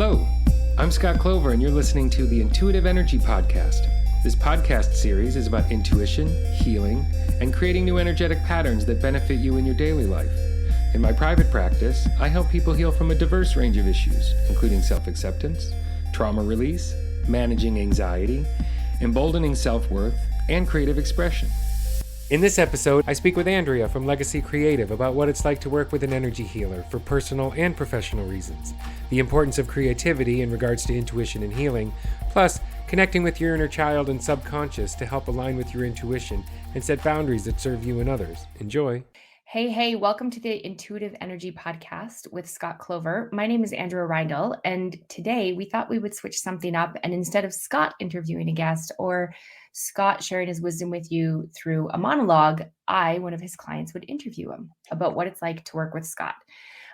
Hello, I'm Scott Clover, and you're listening to the Intuitive Energy Podcast. This podcast series is about intuition, healing, and creating new energetic patterns that benefit you in your daily life. In my private practice, I help people heal from a diverse range of issues, including self-acceptance, trauma release, managing anxiety, emboldening self-worth, and creative expression. In this episode, I speak with Andrea from Legacy Creative about what it's like to work with an energy healer for personal and professional reasons, the importance of creativity in regards to intuition and healing, plus connecting with your inner child and subconscious to help align with your intuition and set boundaries that serve you and others. Enjoy. Hey, welcome to the Intuitive Energy Podcast with Scott Clover. My name is Andrea Reindl, and today we thought we would switch something up, and instead of Scott interviewing a guest or Scott sharing his wisdom with you through a monologue, one of his clients, would interview him about what it's like to work with Scott.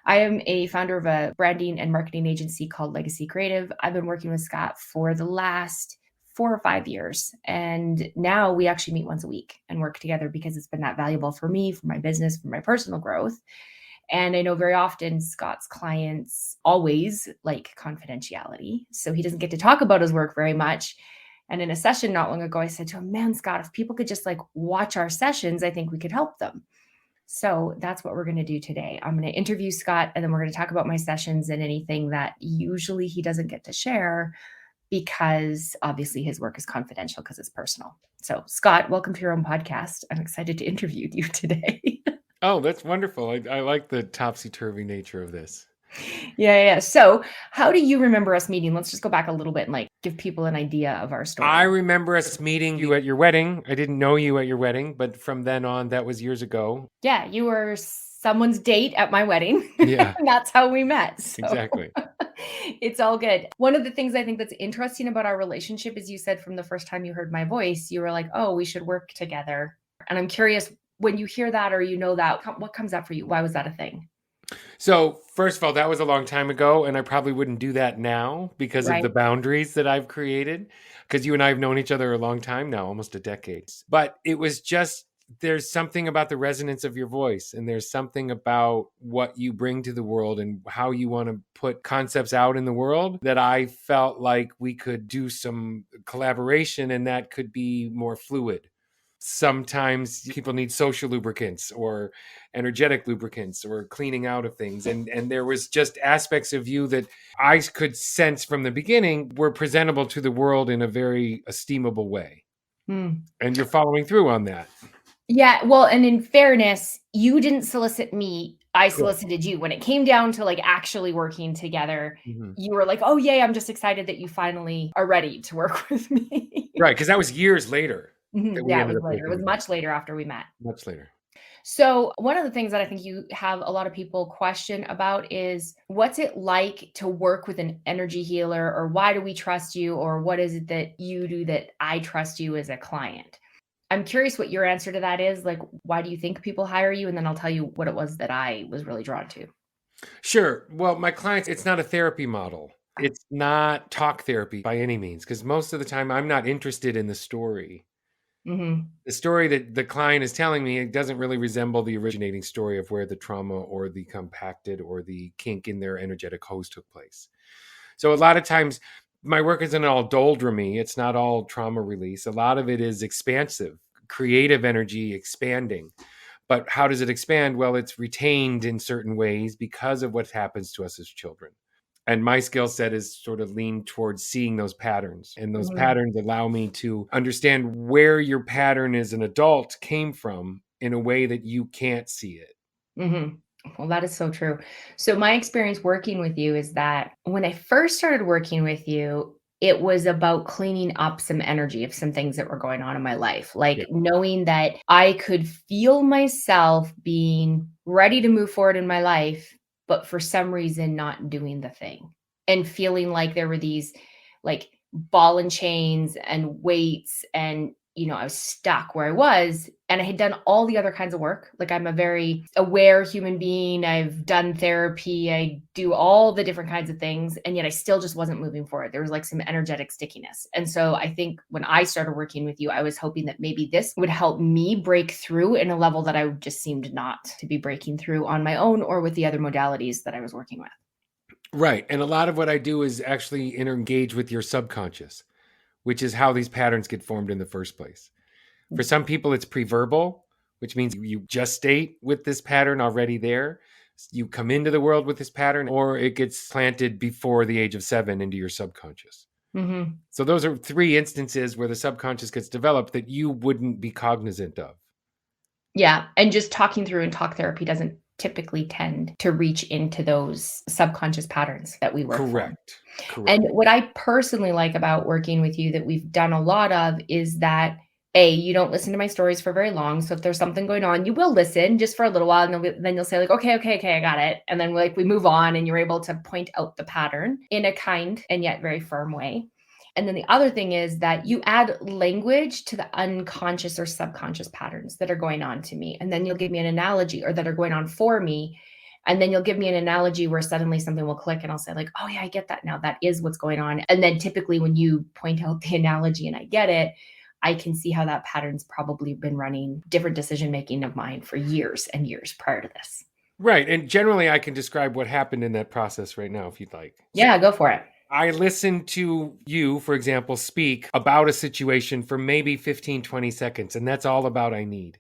I am a founder of a branding and marketing agency called Legacy Creative. I've been working with Scott for the last 4 or 5 years. And now we actually meet once a week and work together because it's been that valuable for me, for my business, for my personal growth. And I know very often Scott's clients always like confidentiality. So he doesn't get to talk about his work very much. And in a session not long ago, I said to him, man, Scott, if people could just watch our sessions, I think we could help them. So that's what we're going to do today. I'm going to interview Scott, and then we're going to talk about my sessions and anything that usually he doesn't get to share, because obviously his work is confidential because it's personal. So Scott, welcome to your own podcast. I'm excited to interview you today. Oh, that's wonderful. I like the topsy-turvy nature of this. Yeah. So how do you remember us meeting? Let's just go back a little bit and give people an idea of our story. I remember us meeting you at your wedding. I didn't know you at your wedding, but from then on, that was years ago. Yeah, you were someone's date at my wedding. Yeah. And that's how we met. So. Exactly. It's all good. One of the things I think that's interesting about our relationship is you said from the first time you heard my voice, you were like, oh, we should work together. And I'm curious, when you hear that or you know that, what comes up for you? Why was that a thing? So first of all, that was a long time ago, and I probably wouldn't do that now because of the boundaries that I've created, because you and I have known each other a long time now, almost a decade. But it was just, there's something about the resonance of your voice, and there's something about what you bring to the world and how you want to put concepts out in the world that I felt like we could do some collaboration, and that could be more fluid. Sometimes people need social lubricants or energetic lubricants or cleaning out of things. And there was just aspects of you that I could sense from the beginning were presentable to the world in a very esteemable way. And you're following through on that. Yeah. Well, and in fairness, you didn't solicit me. I solicited you. When it came down to actually working together, you were like, oh, yay, I'm just excited that you finally are ready to work with me. Right. Because that was years later. Yeah, it was later. It was much later after we met. Much later. So one of the things that I think you have a lot of people question about is, what's it like to work with an energy healer, or why do we trust you, or what is it that you do that I trust you as a client? I'm curious what your answer to that is. Why do you think people hire you? And then I'll tell you what it was that I was really drawn to. Sure. Well, my clients, it's not a therapy model. It's not talk therapy by any means, because most of the time I'm not interested in the story. The story that the client is telling me, it doesn't really resemble the originating story of where the trauma or the compacted or the kink in their energetic hose took place. So a lot of times my work isn't all doldrumy. It's not all trauma release. A lot of it is expansive, creative energy expanding. But how does it expand? Well, it's retained in certain ways because of what happens to us as children. And my skill set is sort of leaned towards seeing those patterns. And those patterns allow me to understand where your pattern as an adult came from in a way that you can't see it. Well, that is so true. So my experience working with you is that when I first started working with you, it was about cleaning up some energy of some things that were going on in my life. Knowing that I could feel myself being ready to move forward in my life, but for some reason not doing the thing, and feeling like there were these ball and chains and weights, and I was stuck where I was, and I had done all the other kinds of work. I'm a very aware human being. I've done therapy. I do all the different kinds of things. And yet I still just wasn't moving forward. There was some energetic stickiness. And so I think when I started working with you, I was hoping that maybe this would help me break through in a level that I just seemed not to be breaking through on my own or with the other modalities that I was working with. Right. And a lot of what I do is actually engage with your subconscious, which is how these patterns get formed in the first place. For some people, it's preverbal, which means you gestate with this pattern already there. You come into the world with this pattern, or it gets planted before the age of 7 into your subconscious. Mm-hmm. So those are 3 instances where the subconscious gets developed that you wouldn't be cognizant of. Yeah. And just talking through and talk therapy doesn't typically tend to reach into those subconscious patterns that we work Correct. from. And what I personally like about working with you that we've done a lot of is that you don't listen to my stories for very long. So if there's something going on, you will listen just for a little while, and then you'll say like, okay, I got it. And then we move on, and you're able to point out the pattern in a kind and yet very firm way. And then the other thing is that you add language to the unconscious or subconscious patterns that are going on to me. And then you'll give me an analogy, or that are going on for me. And then you'll give me an analogy where suddenly something will click, and I'll say like, oh yeah, I get that now. That is what's going on. And then typically when you point out the analogy and I get it, I can see how that pattern's probably been running different decision-making of mine for years and years prior to this. Right. And generally I can describe what happened in that process right now, if you'd like. Yeah, go for it. I listened to you, for example, speak about a situation for maybe 15, 20 seconds. And that's all about I need.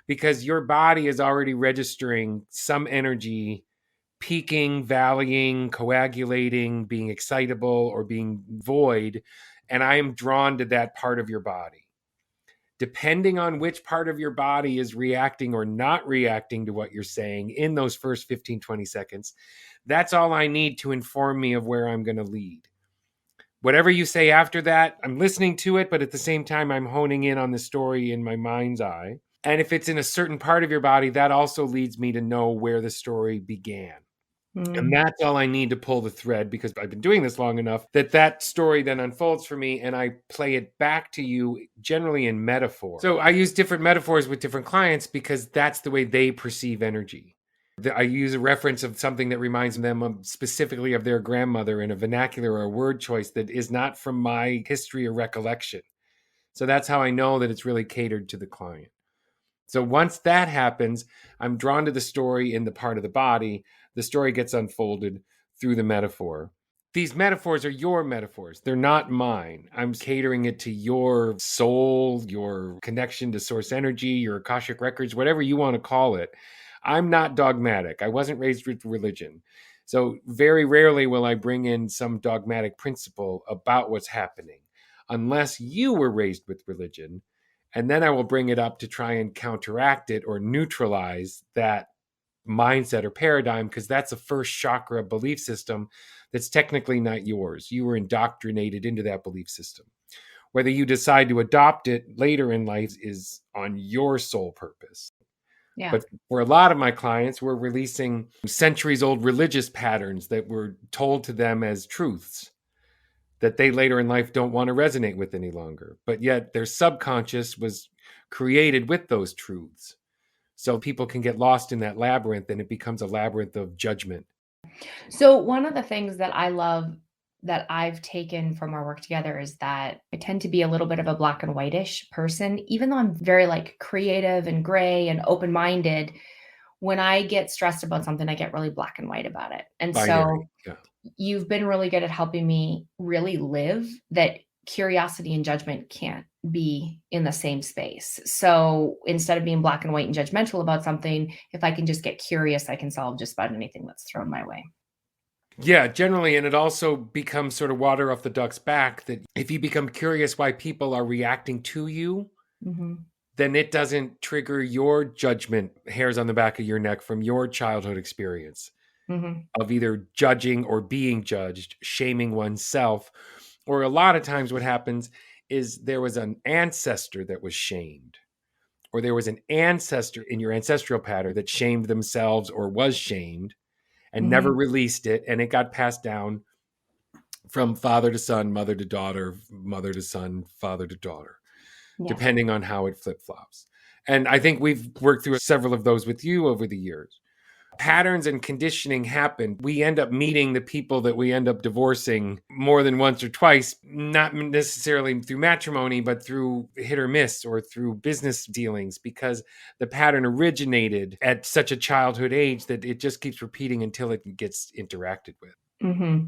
Because your body is already registering some energy, peaking, valleying, coagulating, being excitable, or being void. And I am drawn to that part of your body. Depending on which part of your body is reacting or not reacting to what you're saying in those first 15, 20 seconds, that's all I need to inform me of where I'm going to lead. Whatever you say after that, I'm listening to it, but at the same time, I'm honing in on the story in my mind's eye. And if it's in a certain part of your body, that also leads me to know where the story began. And that's all I need to pull the thread, because I've been doing this long enough that story then unfolds for me, and I play it back to you generally in metaphor. So I use different metaphors with different clients because that's the way they perceive energy. I use a reference of something that reminds them specifically of their grandmother in a vernacular or a word choice that is not from my history or recollection. So that's how I know that it's really catered to the client. So once that happens, I'm drawn to the story in the part of the body. The story gets unfolded through the metaphor. These metaphors are your metaphors. They're not mine. I'm catering it to your soul, your connection to source energy, your Akashic records, whatever you want to call it. I'm not dogmatic. I wasn't raised with religion. So very rarely will I bring in some dogmatic principle about what's happening, unless you were raised with religion. And then I will bring it up to try and counteract it or neutralize that mindset or paradigm, because that's a first chakra belief system that's technically not yours. You were indoctrinated into that belief system. Whether you decide to adopt it later in life is on your sole purpose. Yeah. But for a lot of my clients, we're releasing centuries-old religious patterns that were told to them as truths that they later in life don't want to resonate with any longer. But yet their subconscious was created with those truths. So people can get lost in that labyrinth, and it becomes a labyrinth of judgment. So one of the things that I love that I've taken from our work together is that I tend to be a little bit of a black and whitish person, even though I'm very like creative and gray and open-minded. When I get stressed about something, I get really black and white about it. And binary. So you've been really good at helping me really live that curiosity and judgment can't be in the same space. So instead of being black and white and judgmental about something, if I can just get curious, I can solve just about anything that's thrown my way. Yeah, generally. And it also becomes sort of water off the duck's back that if you become curious why people are reacting to you, then it doesn't trigger your judgment hairs on the back of your neck from your childhood experience of either judging or being judged, shaming oneself. Or a lot of times what happens is there was an ancestor that was shamed, or there was an ancestor in your ancestral pattern that shamed themselves or was shamed and never released it. And it got passed down from father to son, mother to daughter, mother to son, father to daughter, depending on how it flip-flops. And I think we've worked through several of those with you over the years. Patterns and conditioning happen. We end up meeting the people that we end up divorcing more than once or twice, not necessarily through matrimony, but through hit or miss or through business dealings, because the pattern originated at such a childhood age that it just keeps repeating until it gets interacted with. Mm-hmm.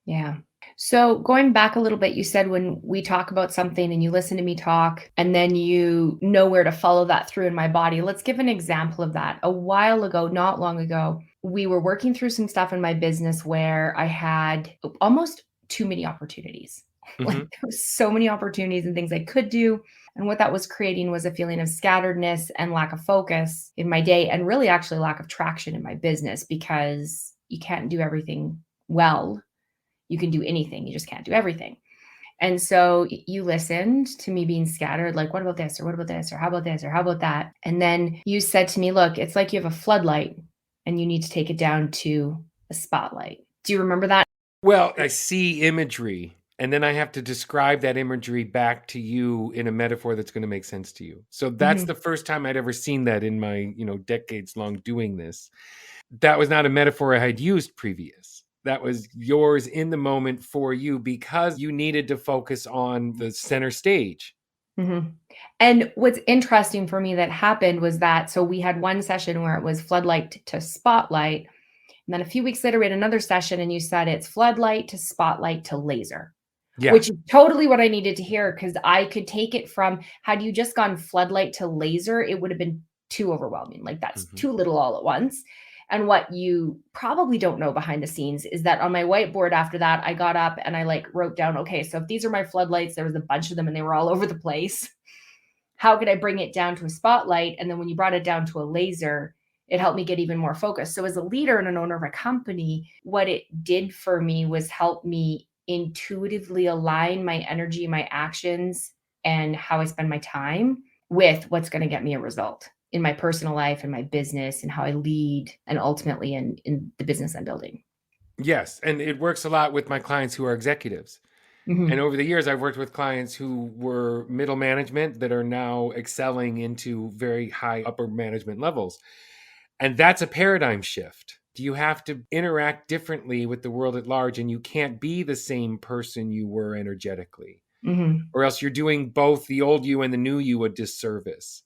Yeah. So going back a little bit, you said when we talk about something and you listen to me talk and then you know where to follow that through in my body. Let's give an example of that. A while ago, not long ago, we were working through some stuff in my business where I had almost too many opportunities. Like Hmm. there was so many opportunities and things I could do. And what that was creating was a feeling of scatteredness and lack of focus in my day, and really actually lack of traction in my business because you can't do everything well. You can do anything, you just can't do everything. And so you listened to me being scattered, like, what about this? Or what about this? Or how about this? Or how about that? And then you said to me, look, it's like you have a floodlight and you need to take it down to a spotlight. Do you remember that? Well, I see imagery, and then I have to describe that imagery back to you in a metaphor that's going to make sense to you. So that's Mhm, the first time I'd ever seen that in my, decades long doing this. That was not a metaphor I had used previous. That was yours in the moment for you because you needed to focus on the center stage. mhm. And what's interesting for me that happened was that so we had one session where it was floodlight to spotlight. And then a few weeks later, we had another session, and you said it's floodlight to spotlight to laser. Yeah. Which is totally what I needed to hear because I could take it from had you just gone floodlight to laser, it would have been too overwhelming. Like that's Hmm. too little all at once. And what you probably don't know behind the scenes is that on my whiteboard after that, I got up and I like wrote down, okay, so if these are my floodlights, there was a bunch of them and they were all over the place. How could I bring it down to a spotlight? And then when you brought it down to a laser, it helped me get even more focused. So, as a leader and an owner of a company, what it did for me was help me intuitively align my energy, my actions, and how I spend my time with what's going to get me a result in my personal life and my business and how I lead and ultimately in the business I'm building. Yes. And it works a lot with my clients who are executives. And Mhm. over the years, I've worked with clients who were middle management that are now excelling into very high upper management levels. And that's a paradigm shift. You have to interact differently with the world at large, and you can't be the same person you were energetically, Mhm. or else you're doing both the old you and the new you a disservice.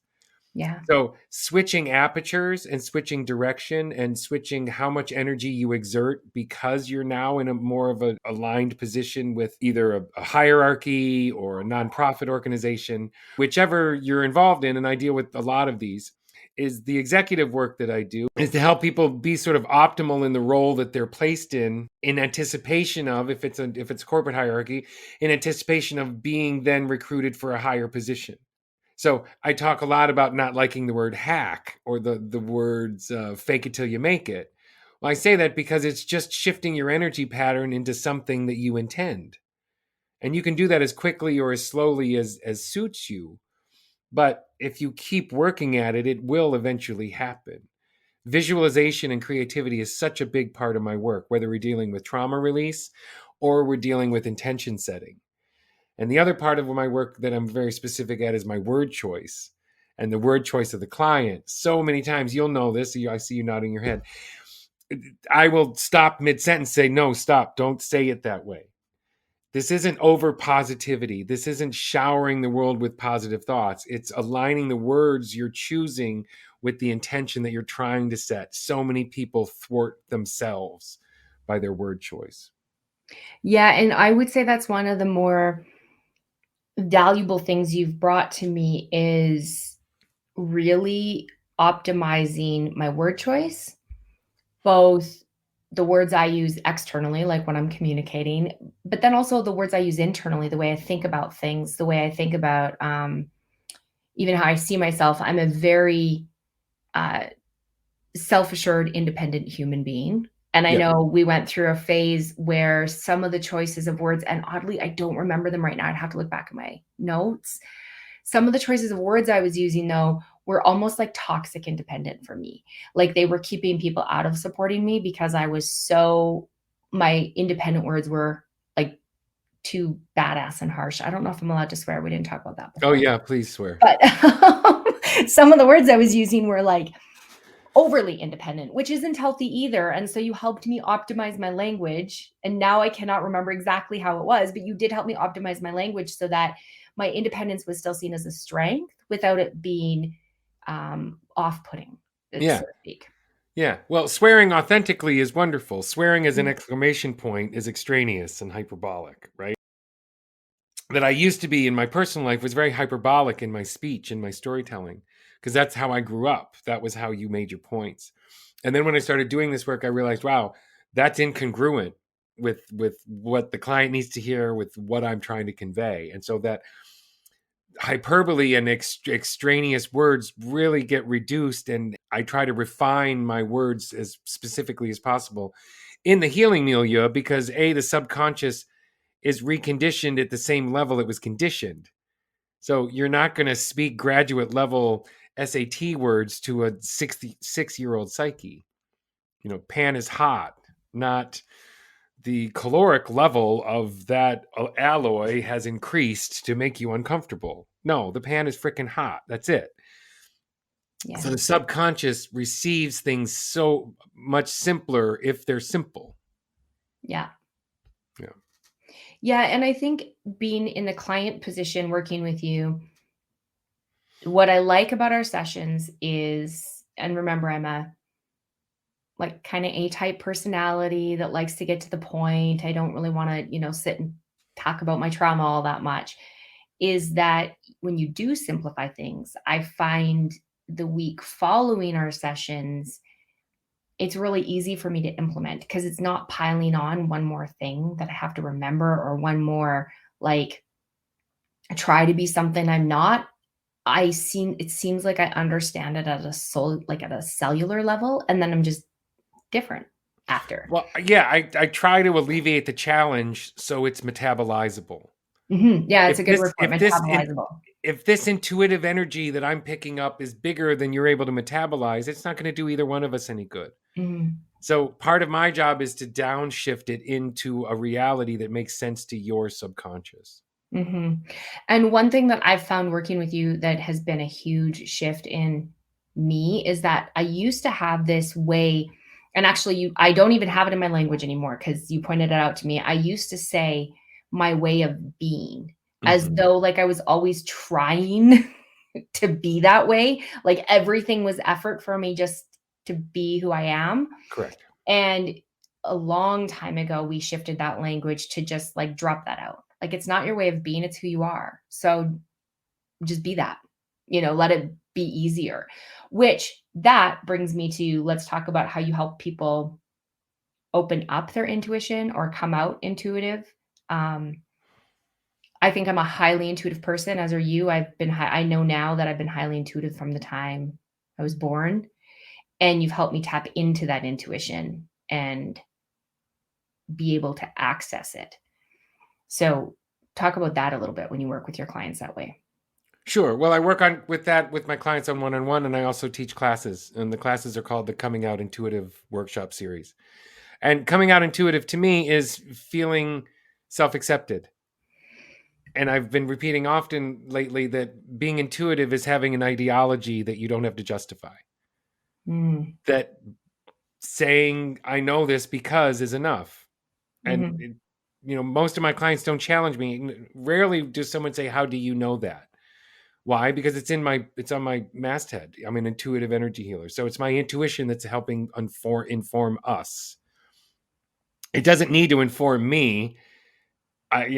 Yeah. So, switching apertures and switching direction and switching how much energy you exert because you're now in a more of a aligned position with either a hierarchy or a nonprofit organization, whichever you're involved in, and I deal with a lot of these, is the executive work that I do is to help people be sort of optimal in the role that they're placed in anticipation of if it's corporate hierarchy, in anticipation of being then recruited for a higher position. So I talk a lot about not liking the word hack or the words fake it till you make it. Well, I say that because it's just shifting your energy pattern into something that you intend. And you can do that as quickly or as slowly as suits you. But if you keep working at it, it will eventually happen. Visualization and creativity is such a big part of my work, whether we're dealing with trauma release or we're dealing with intention setting. And the other part of my work that I'm very specific at is my word choice and the word choice of the client. So many times you'll know this. I see you nodding your head. I will stop mid sentence, say, no, stop. Don't say it that way. This isn't over positivity. This isn't showering the world with positive thoughts. It's aligning the words you're choosing with the intention that you're trying to set. So many people thwart themselves by their word choice. Yeah. And I would say that's one of the more valuable things you've brought to me is really optimizing my word choice, both the words I use externally, like when I'm communicating, but then also the words I use internally, the way I think about things, the way I think about even how I see myself. I'm a very uh, self assured, independent human being. And I Yeah. know we went through a phase where some of the choices of words, and oddly, I don't remember them right now. I'd have to look back at my notes. Some of the choices of words I was using, though, were almost like toxic independent for me. Like they were keeping people out of supporting me because I was so, my independent words were like too badass and harsh. I don't know if I'm allowed to swear. We didn't talk about that Oh, before. yeah. Please swear. But some of the words I was using were like overly independent, which isn't healthy either. And so you helped me optimize my language. And now I cannot remember exactly how it was, but you did help me optimize my language so that my independence was still seen as a strength without it being off putting, so Yeah. to speak. Yeah. Well, swearing authentically is wonderful. Swearing as an exclamation point is extraneous and hyperbolic, right? That I used to be in my personal life was very hyperbolic in my speech and my storytelling because that's how I grew up. That was how you made your points. And then when I started doing this work, I realized, wow, that's incongruent with what the client needs to hear, with what I'm trying to convey. And so that hyperbole and extraneous words really get reduced, and I try to refine my words as specifically as possible in the healing milieu, because the subconscious is reconditioned at the same level it was conditioned. So you're not going to speak graduate level SAT words to a 66-year-old psyche. Pan is hot, not the caloric level of that alloy has increased to make you uncomfortable. No, the pan is freaking hot. That's it. Yeah. So the subconscious receives things so much simpler if they're simple. Yeah. Yeah. Yeah. And I think being in the client position, working with you, what I like about our sessions is, and remember, I'm a like kind of A-type personality that likes to get to the point. I don't really want to, sit and talk about my trauma all that much. Is that when you do simplify things, I find the week following our sessions, it's really easy for me to implement because it's not piling on one more thing that I have to remember, or one more, like, I try to be something I'm not. It seems like I understand it at a soul, like at a cellular level, and then I'm just different after. Well, yeah, I try to alleviate the challenge so it's metabolizable. Yeah, it's If a good this word for it, if this in, metabolizable. if this intuitive energy that I'm picking up is bigger than you're able to metabolize, it's not going to do either one of us any good. Mhm. So part of my job is to downshift it into a reality that makes sense to your subconscious. Mhm. And one thing that I've found working with you that has been a huge shift in me is that I used to have this way, and actually I don't even have it in my language anymore because you pointed it out to me. I used to say my way of being as Mhm. though like I was always trying to be that way. Like everything was effort for me just to be who I am. Correct. And a long time ago, we shifted that language to just like drop that out. Like it's not your way of being, it's who you are. So just be that, let it be easier. Which that brings me to, let's talk about how you help people open up their intuition or come out intuitive. Um, I think I'm a highly intuitive person, as are you. I know now that I've been highly intuitive from the time I was born, and you've helped me tap into that intuition and be able to access it. So talk about that a little bit when you work with your clients that way. Sure. Well, I work on with that with my clients on one-on-one, and I also teach classes. And the classes are called the Coming Out Intuitive Workshop Series. And coming out intuitive to me is feeling self-accepted. And I've been repeating often lately that being intuitive is having an ideology that you don't have to justify. Mm. That saying I know this because is enough. And Mhm. most of my clients don't challenge me. Rarely does someone say, how do you know that? Why? Because it's on my masthead. I'm an intuitive energy healer. So it's my intuition that's helping inform us. It doesn't need to inform me. I'm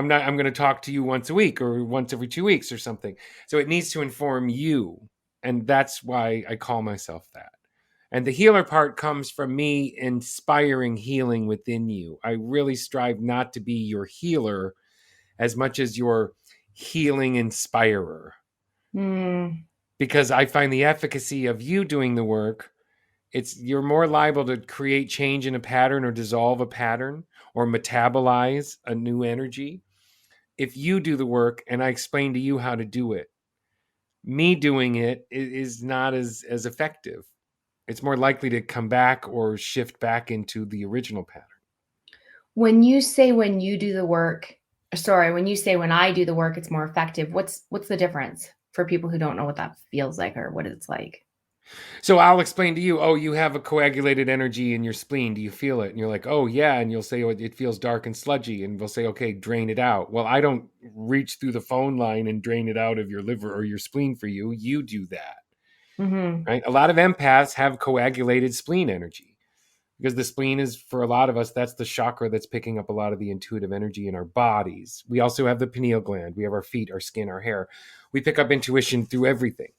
going to talk to you once a week or once every 2 weeks or something. So it needs to inform you. And that's why I call myself that. And the healer part comes from me inspiring healing within you. I really strive not to be your healer as much as your healing inspirer, Mm. because I find the efficacy of you doing the work. You're more liable to create change in a pattern or dissolve a pattern or metabolize a new energy if you do the work and I explain to you how to do it. Me doing it is not as effective. It's more likely to come back or shift back into the original pattern. When you say when you do the work, sorry, when you say when I do the work, it's more effective. What's the difference for people who don't know what that feels like or what it's like? So I'll explain to you, oh, you have a coagulated energy in your spleen. Do you feel it? And you're like, oh, yeah. And you'll say, oh, it feels dark and sludgy. And we'll say, okay, drain it out. Well, I don't reach through the phone line and drain it out of your liver or your spleen for you. You do that. right? A lot of empaths have coagulated spleen energy because the spleen is, for a lot of us, that's the chakra that's picking up a lot of the intuitive energy in our bodies. We also have the pineal gland. We have our feet, our skin, our hair. We pick up intuition through everything.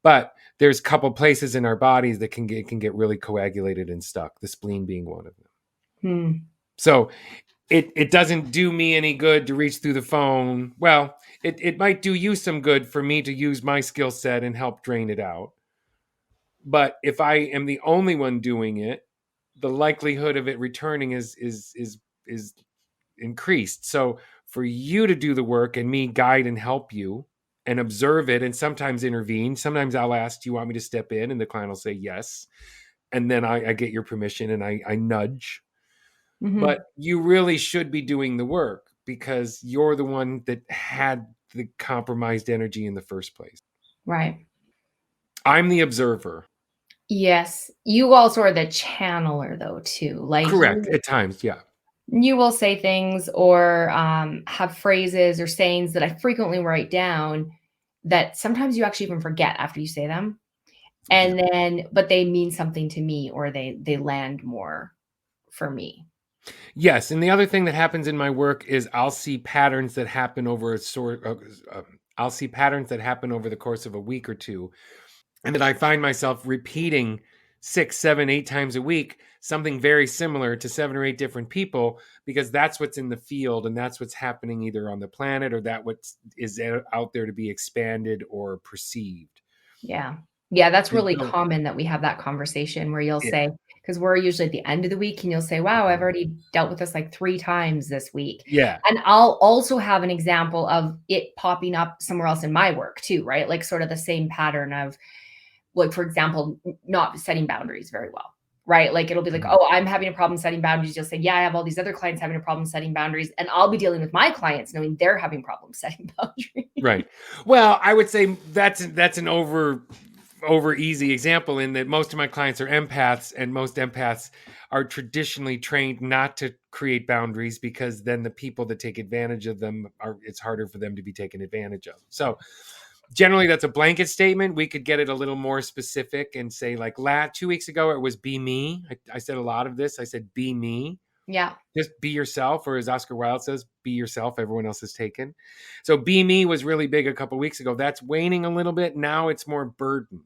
But there's a couple places in our bodies that can get really coagulated and stuck, the spleen being one of them. So it doesn't do me any good to reach through the phone. Well, it might do you some good for me to use my skill set and help drain it out. But if I am the only one doing it, the likelihood of it returning is increased. So for you to do the work and me guide and help you and observe it and sometimes intervene. Sometimes I'll ask, do you want me to step in? And the client will say yes. And then I get your permission and I nudge. But you really should be doing the work because you're the one that had the compromised energy in the first place. Right. I'm the observer. Yes. You also are the channeler, though, too. Like, Correct. At times, yeah. you will say things or have phrases or sayings that I frequently write down that sometimes you actually even forget after you say them. And then, but they mean something to me or they land more for me. Yes, and the other thing that happens in my work is I'll see patterns that happen over I'll see patterns that happen over the course of a week or two, and that I find myself repeating 6, 7, 8 times a week, something very similar to 7 or 8 different people, because that's what's in the field and that's what's happening either on the planet or that what is out there to be expanded or perceived. Yeah. Yeah, that's And really so, common that we have that conversation where you'll yeah, say, because we're usually at the end of the week and you'll say, wow, I've already dealt with this like 3 times this week. yeah, And I'll also have an example of it popping up somewhere else in my work too, right? Like sort of the same pattern of, like, for example, not setting boundaries very well, right? Like it'll be like, oh, I'm having a problem setting boundaries. You'll say, yeah, I have all these other clients having a problem setting boundaries. And I'll be dealing with my clients knowing they're having problems setting boundaries. right. Well, I would say that's an over easy example in that most of my clients are empaths and most empaths are traditionally trained not to create boundaries because then the people that take advantage of them it's harder for them to be taken advantage of. So generally that's a blanket statement. We could get it a little more specific and say like 2 weeks ago, it was be me. I said a lot of this. I said, be me. Yeah. Just be yourself, or as Oscar Wilde says, be yourself. Everyone else is taken. So be me was really big a couple weeks ago. That's waning a little bit. Now it's more burden.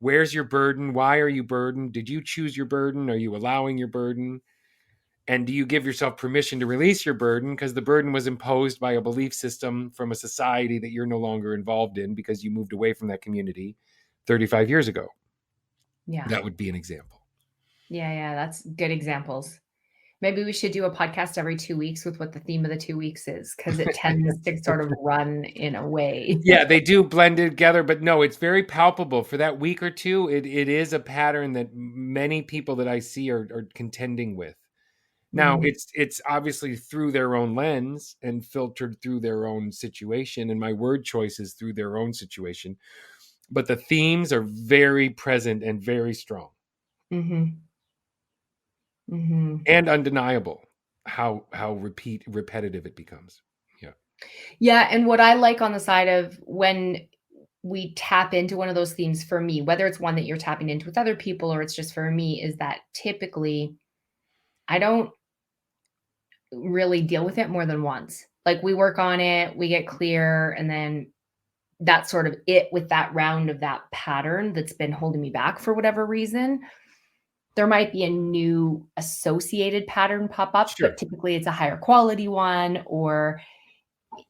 Where's your burden? Why are you burdened? Did you choose your burden? Are you allowing your burden? And do you give yourself permission to release your burden? Because the burden was imposed by a belief system from a society that you're no longer involved in because you moved away from that community 35 years ago. Yeah. That would be an example. Yeah. Yeah. That's good examples. Maybe we should do a podcast every 2 weeks with what the theme of the 2 weeks is, because it tends to sort of run in a way. Yeah, they do blend together, but no, it's very palpable. For that week or two, it is a pattern that many people that I see are contending with. Now, it's obviously through their own lens and filtered through their own situation, and my word choices through their own situation. But the themes are very present and very strong. And undeniable how repetitive it becomes. Yeah. Yeah, and what I like on the side of when we tap into one of those themes for me, whether it's one that you're tapping into with other people or it's just for me, is that typically I don't really deal with it more than once. Like we work on it, we get clear, and then that's sort of it with that round of that pattern that's been holding me back for whatever reason. There might be a new associated pattern pop up, Sure. but typically it's a higher quality one, or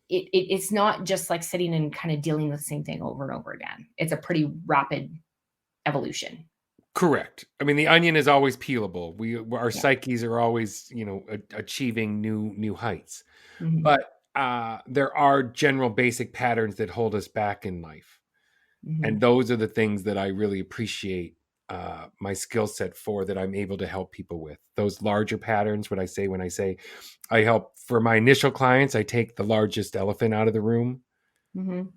it's not just like sitting and kind of dealing with the same thing over and over again. It's a pretty rapid evolution. Correct. I mean, the onion is always peelable. Our Yeah. psyches are always, achieving new heights. Mhm. But there are general basic patterns that hold us back in life, and Mhm. those are the things that I really appreciate my skill set for. That I'm able to help people with those larger patterns. When I say I help for my initial clients, I take the largest elephant out of the room. Mhm.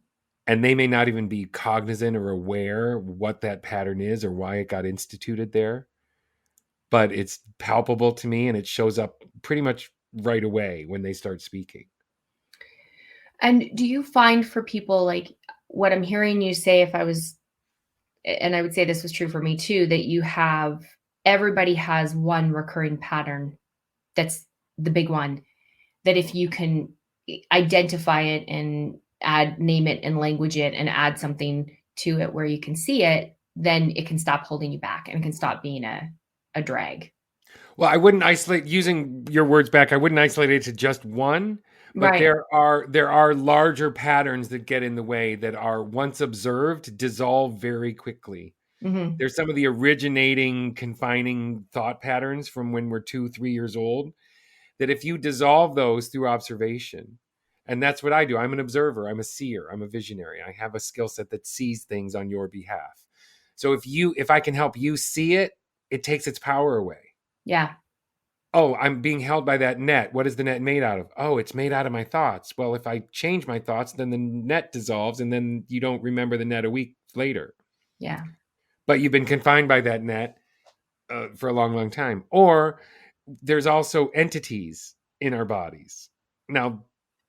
And they may not even be cognizant or aware what that pattern is or why it got instituted there, but it's palpable to me and it shows up pretty much right away when they start speaking. And do you find for people like what I'm hearing you say, if I was and I would say this was true for me too, that everybody has one recurring pattern. That's the big one, that if you can identify it and name it and language it and add something to it where you can see it, then it can stop holding you back and can stop being a drag. Well, I wouldn't isolate, using your words back, I wouldn't isolate it to just one, but Right. there are larger patterns that get in the way that are, once observed, dissolve very quickly. Mm-hmm. There's some of the originating confining thought patterns from when we're 2, 3 years old, that if you dissolve those through observation, and that's what I do. I'm an observer, I'm a seer, I'm a visionary. I have a skill set that sees things on your behalf. So if I can help you see it, it takes its power away. Yeah. Oh, I'm being held by that net. What is the net made out of? Oh, it's made out of my thoughts. Well, if I change my thoughts, then the net dissolves and then you don't remember the net a week later. Yeah. But you've been confined by that net for a long, long time. Or there's also entities in our bodies. Now,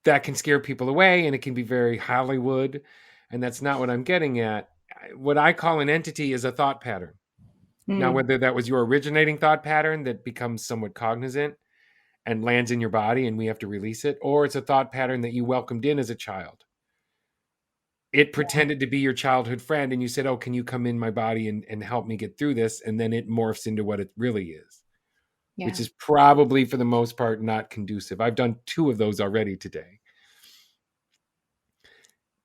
that can scare people away and it can be very Hollywood. And that's not what I'm getting at. What I call an entity is a thought pattern. Now, Mm. whether that was your originating thought pattern that becomes somewhat cognizant and lands in your body and we have to release it, or it's a thought pattern that you welcomed in as a child. It pretended to be your childhood friend and you said, oh, can you come in my body and help me get through this? And then it morphs into what it really is, which Yeah. is probably for the most part not conducive. I've done 2 of those already today.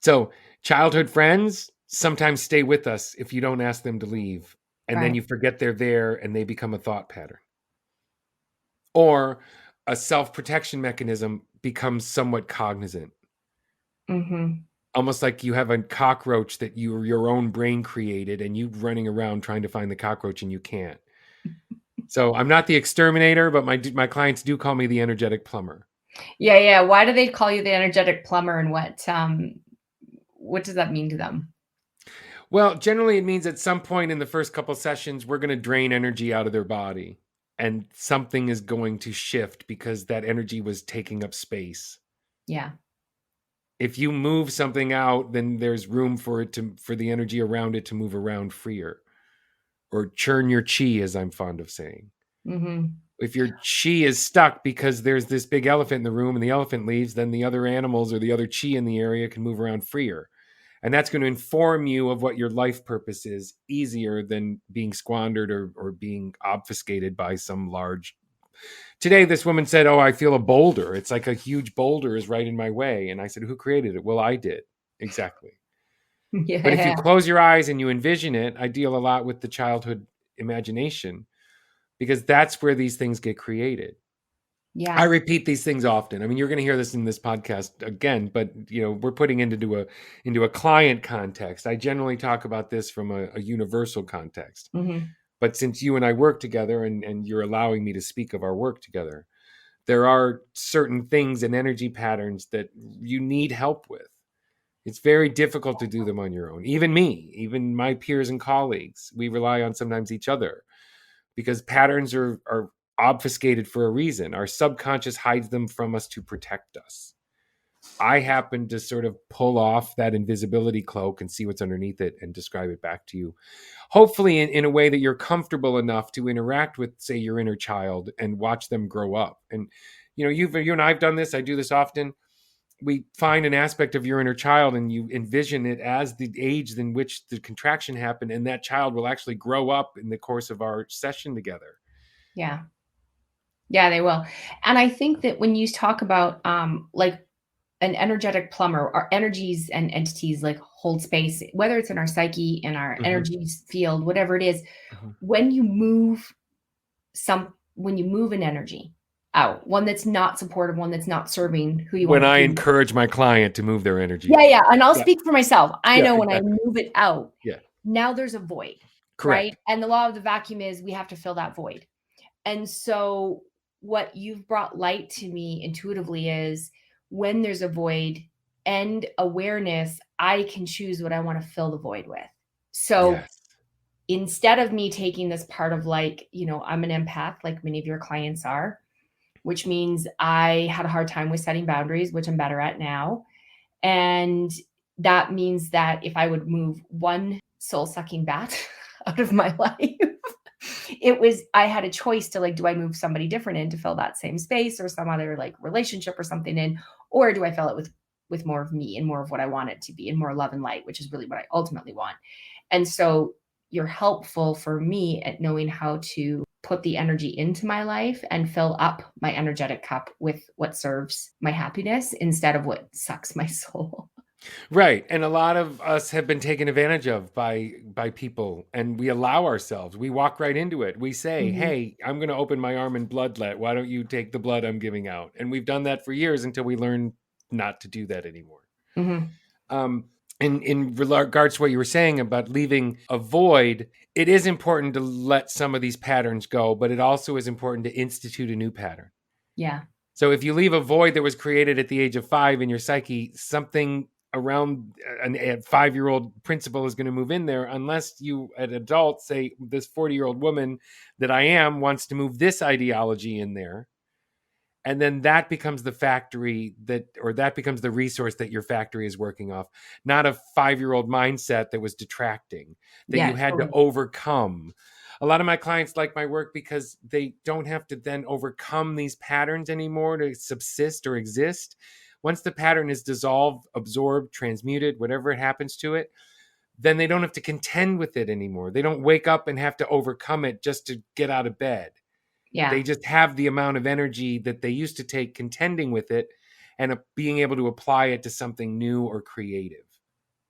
So childhood friends sometimes stay with us if you don't ask them to leave. And then Right. you forget they're there and they become a thought pattern. Or a self-protection mechanism becomes somewhat cognizant. Mm-hmm. Almost like you have a cockroach that your own brain created and you running around trying to find the cockroach and you can't. So I'm not the exterminator, but my clients do call me the energetic plumber. Yeah, yeah. Why do they call you the energetic plumber, and what does that mean to them? Well, generally it means at some point in the first couple sessions, we're going to drain energy out of their body and something is going to shift because that energy was taking up space. Yeah. If you move something out, then there's room for the energy around it to move around freer, or churn your chi, as I'm fond of saying. Mm-hmm. If your chi is stuck because there's this big elephant in the room and the elephant leaves, then the other animals or the other chi in the area can move around freer. And that's going to inform you of what your life purpose is easier than being squandered or being obfuscated by some large. Today, this woman said, oh, I feel a boulder. It's like a huge boulder is right in my way. And I said, who created it? Well, I did. Exactly. But if you Yeah. close your eyes and you envision it, I deal a lot with the childhood imagination because that's where these things get created. I Yeah. repeat these things often. I mean, you're going to hear this in this podcast again, but we're putting into a client context. I generally talk about this from a universal context. Mm-hmm. But since you and I work together and you're allowing me to speak of our work together, there are certain things and energy patterns that you need help with. It's very difficult to do them on your own. Even me, even my peers and colleagues, we rely on sometimes each other because patterns are obfuscated for a reason. Our subconscious hides them from us to protect us. I happen to sort of pull off that invisibility cloak and see what's underneath it and describe it back to you. Hopefully in a way that you're comfortable enough to interact with, say, your inner child and watch them grow up. And, you and I've done this. I do this often. We find an aspect of your inner child and you envision it as the age in which the contraction happened. And that child will actually grow up in the course of our session together. Yeah. Yeah, they will. And I think that when you talk about like an energetic plumber, our energies and entities like hold space, whether it's in our psyche, in our Mm-hmm. energy field, whatever it is, Mm-hmm. when you move an energy out, one that's not supportive, one that's not serving who you want When to I be. encourage my client to move their energy Yeah, out. yeah. And I'll Yeah, speak for myself. I yeah, know when I exactly. move it out, Yeah, now there's a void, right? correct. And the law of the vacuum is we have to fill that void. And so what you've brought light to me intuitively is when there's a void and awareness, I can choose what I want to fill the void with. So Yes. instead of me taking this part of like, I'm an empath, like many of your clients are, which means I had a hard time with setting boundaries, which I'm better at now. And that means that if I would move one soul-sucking bat out of my life. I had a choice to like, do I move somebody different in to fill that same space or some other like relationship or something in, or do I fill it with more of me and more of what I want it to be and more love and light, which is really what I ultimately want. And so you're helpful for me at knowing how to put the energy into my life and fill up my energetic cup with what serves my happiness instead of what sucks my soul. Right. And a lot of us have been taken advantage of by people, and we allow ourselves. We walk right into it. We say, Mhm. "Hey, I'm going to open my arm and bloodlet. Why don't you take the blood I'm giving out?" And we've done that for years until we learn not to do that anymore. Mhm. Um in regards to what you were saying about leaving a void, it is important to let some of these patterns go, but it also is important to institute a new pattern. Yeah. So if you leave a void that was created at the age of 5 in your psyche, something around a 5-year-old principle is going to move in there, unless you, an adult, say, this 40-year-old woman that I am wants to move this ideology in there. And then that becomes the factory that becomes the resource that your factory is working off, not a 5-year-old mindset that was detracting, that you Yeah, had to totally. overcome. A lot of my clients like my work because they don't have to then overcome these patterns anymore to subsist or exist. Once the pattern is dissolved, absorbed, transmuted, whatever it happens to it, then they don't have to contend with it anymore. They don't wake up and have to overcome it just to get out of bed. They Yeah. just have the amount of energy that they used to take contending with it, and being able to apply it to something new or creative.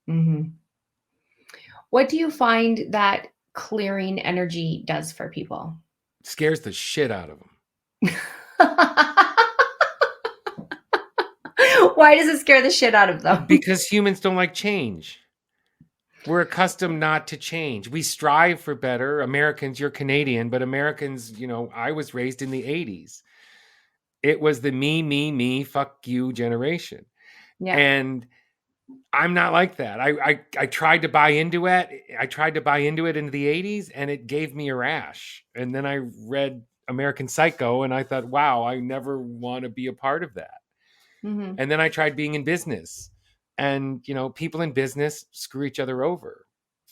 Mhm. What do you find that clearing energy does for people? Scares the shit out of them. Why does it scare the shit out of them? Because humans don't like change. We're accustomed not to change. We strive for better. Americans, you're Canadian, but Americans, I was raised in the 80s. It was the me, fuck you generation. Yeah. And I'm not like that. I tried to buy into it. I tried to buy into it in the 80s, and it gave me a rash. And then I read American Psycho and I thought, wow, I never want to be a part of that. Mhm. And then I tried being in business. And, people in business screw each other over.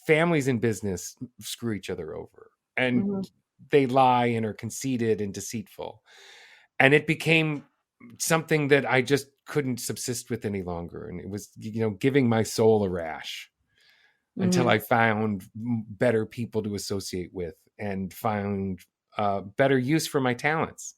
Families in business screw each other over. And Mhm. they lie and are conceited and deceitful. And it became something that I just couldn't subsist with any longer. And it was, giving my soul a rash until Mhm. I found better people to associate with and found better use for my talents.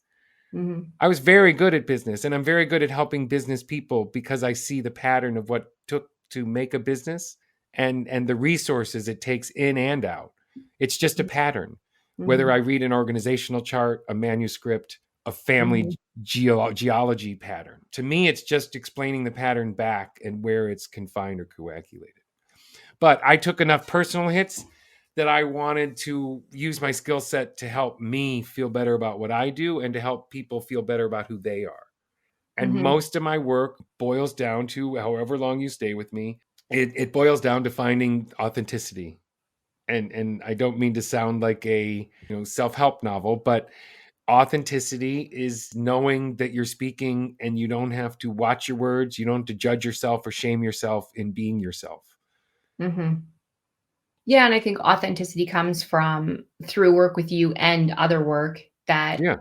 Mhm. I was very good at business, and I'm very good at helping business people because I see the pattern of what took to make a business and the resources it takes in and out. It's just a pattern. Whether I Mhm. read an organizational chart, a manuscript, a family Mhm. geology pattern. To me, it's just explaining the pattern back and where it's confined or coagulated. But I took enough personal hits that I wanted to use my skill set to help me feel better about what I do and to help people feel better about who they are. And Mhm. most of my work boils down to, however long you stay with me, it boils down to finding authenticity. And I don't mean to sound like a self-help novel, but authenticity is knowing that you're speaking and you don't have to watch your words, you don't have to judge yourself or shame yourself in being yourself. Mhm. Yeah, and I think authenticity comes from through work with you and other work that Yeah.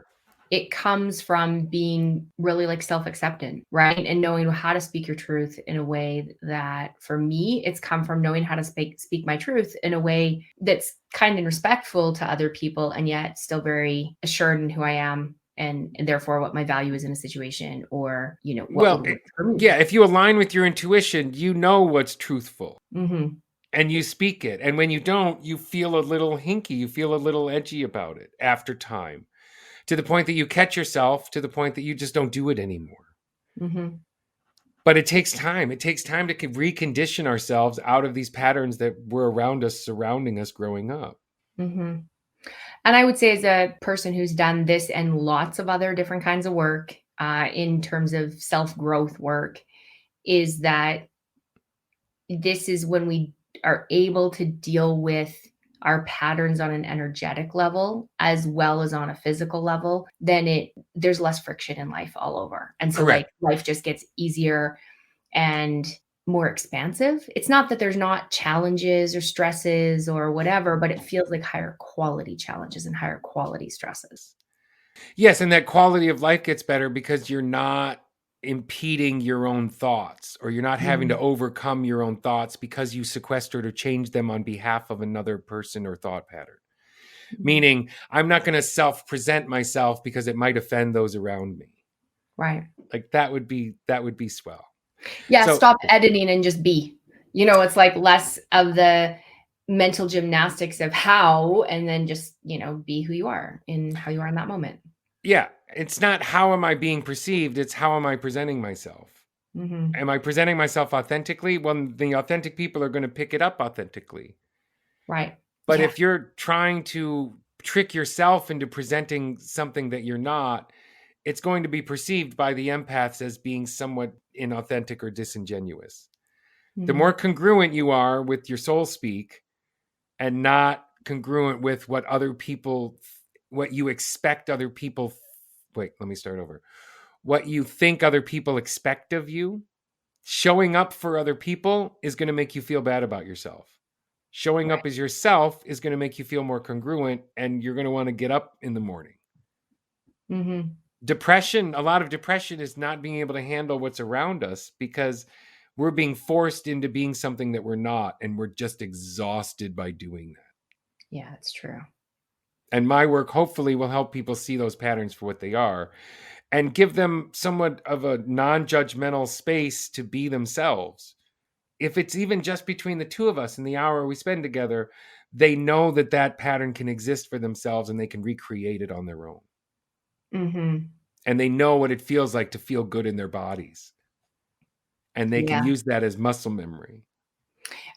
it comes from being really like self-acceptant, right? And knowing how to speak your truth in a way that for me, it's come from knowing how to speak my truth in a way that's kind and respectful to other people and yet still very assured in who I am and therefore what my value is in a situation or, what Well, would work for me. yeah, if you align with your intuition, you know what's truthful Mhm. and you speak it. And when you don't, you feel a little hinky, you feel a little edgy about it after time, to the point that you catch yourself, to the point that you just don't do it anymore. Mhm. But it takes time. It takes time to recondition ourselves out of these patterns that were around us, surrounding us growing up. Mhm. And I would say as a person who's done this and lots of other different kinds of work, in terms of self-growth work, is that this is when we are able to deal with our patterns on an energetic level as well as on a physical level, then there's less friction in life all over. And so like Correct. life just gets easier and more expansive. It's not that there's not challenges or stresses or whatever, but it feels like higher quality challenges and higher quality stresses. Yes, and that quality of life gets better because you're not impeding your own thoughts, or you're not having to Mhm. overcome your own thoughts because you sequestered or changed them on behalf of another person or thought pattern. Mhm. Meaning, I'm not going to self-present myself because it might offend those around me. Right. Like that would be swell. Yeah, So, stop editing and just be. It's like less of the mental gymnastics of how, and then just, be who you are in how you are in that moment. yeah, it's not how am I being perceived, it's how am I presenting myself. Mhm. Am I presenting myself authentically? Well, the authentic people are going to pick it up authentically. Right. But Yeah. if you're trying to trick yourself into presenting something that you're not, it's going to be perceived by the empaths as being somewhat inauthentic or disingenuous. The more Mhm. congruent you are with your soul speak and not congruent with what you expect other people, wait, let me start over. What you think other people expect of you, showing up for other people is going to make you feel bad about yourself. Showing Right. up as yourself is going to make you feel more congruent, and you're going to want to get up in the morning. Mhm. Depression, a lot of depression is not being able to handle what's around us because we're being forced into being something that we're not, and we're just exhausted by doing that. Yeah, that's true. And my work hopefully will help people see those patterns for what they are and give them somewhat of a non-judgmental space to be themselves. If it's even just between the two of us in the hour we spend together, they know that that pattern can exist for themselves and they can recreate it on their own. Mhm. And they know what it feels like to feel good in their bodies. And they can Yeah. use that as muscle memory.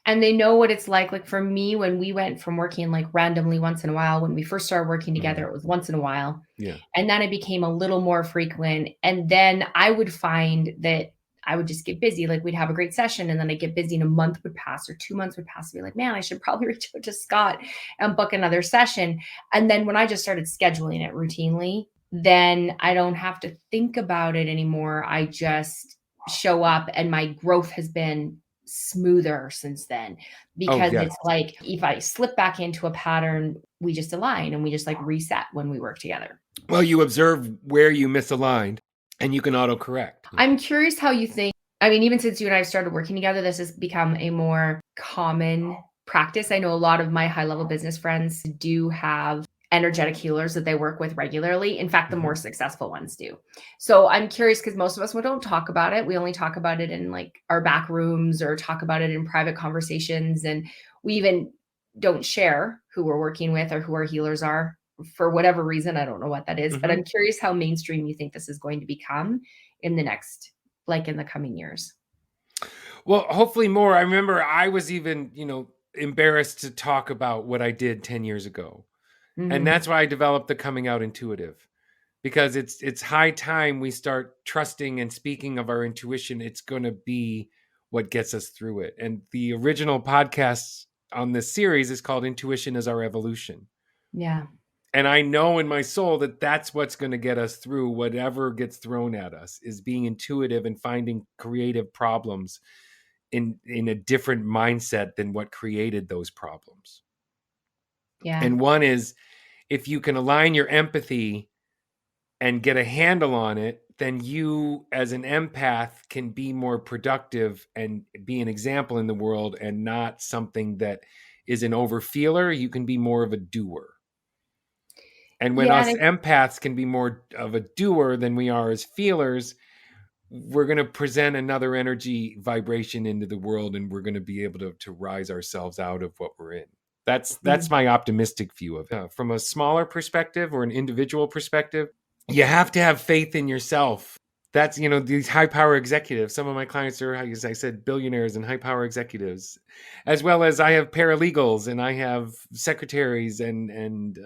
And they know what it's like for me, when we went from working, like, randomly once in a while, when we first started working Mhm. together, it was once in a while, Yeah. and then it became a little more frequent, and then I would find that I would just get busy, like, we'd have a great session, and then I'd get busy, and a month would pass or 2 months would pass, and be like, "Man, I should probably reach out to Scott and book another session," and then when I just started scheduling it routinely, then I don't have to think about it anymore, I just show up, and my growth has been smoother since then, Oh, because yes. it's like if I slip back into a pattern, we just align and we just like reset when we work together. Well, you observe where you misaligned and you can autocorrect. I'm curious how you think, I mean, even since you and I have started working together, this has become a more common practice. I know a lot of my high level business friends do have energetic healers that they work with regularly. In fact, the Mhm. more successful ones do. So I'm curious, because most of us, we don't talk about it. We only talk about it in like our back rooms or talk about it in private conversations. And we even don't share who we're working with or who our healers are for whatever reason. I don't know what that is, but Mhm. I'm curious how mainstream you think this is going to become in the next, like, in the coming years. Well, hopefully more. I remember I was even, embarrassed to talk about what I did 10 years ago. And Mhm. that's why I developed the coming out intuitive, because it's high time we start trusting and speaking of our intuition. It's going to be what gets us through it. And the original podcast on this series is called Intuition is Our Evolution. Yeah. And I know in my soul that that's what's going to get us through whatever gets thrown at us, is being intuitive and finding creative problems in a different mindset than what created those problems. Yeah. And one is, if you can align your empathy and get a handle on it, then you as an empath can be more productive and be an example in the world and not something that is an overfeeler. You can be more of a doer. And when Yeah, and us empaths can be more of a doer than we are as feelers, we're going to present another energy vibration into the world, and we're going to be able to rise ourselves out of what we're in. That's my optimistic view of it. From a smaller perspective or an individual perspective, you have to have faith in yourself. That's, these high power executives. Some of my clients are, as I said, billionaires and high power executives, as well as I have paralegals and I have secretaries and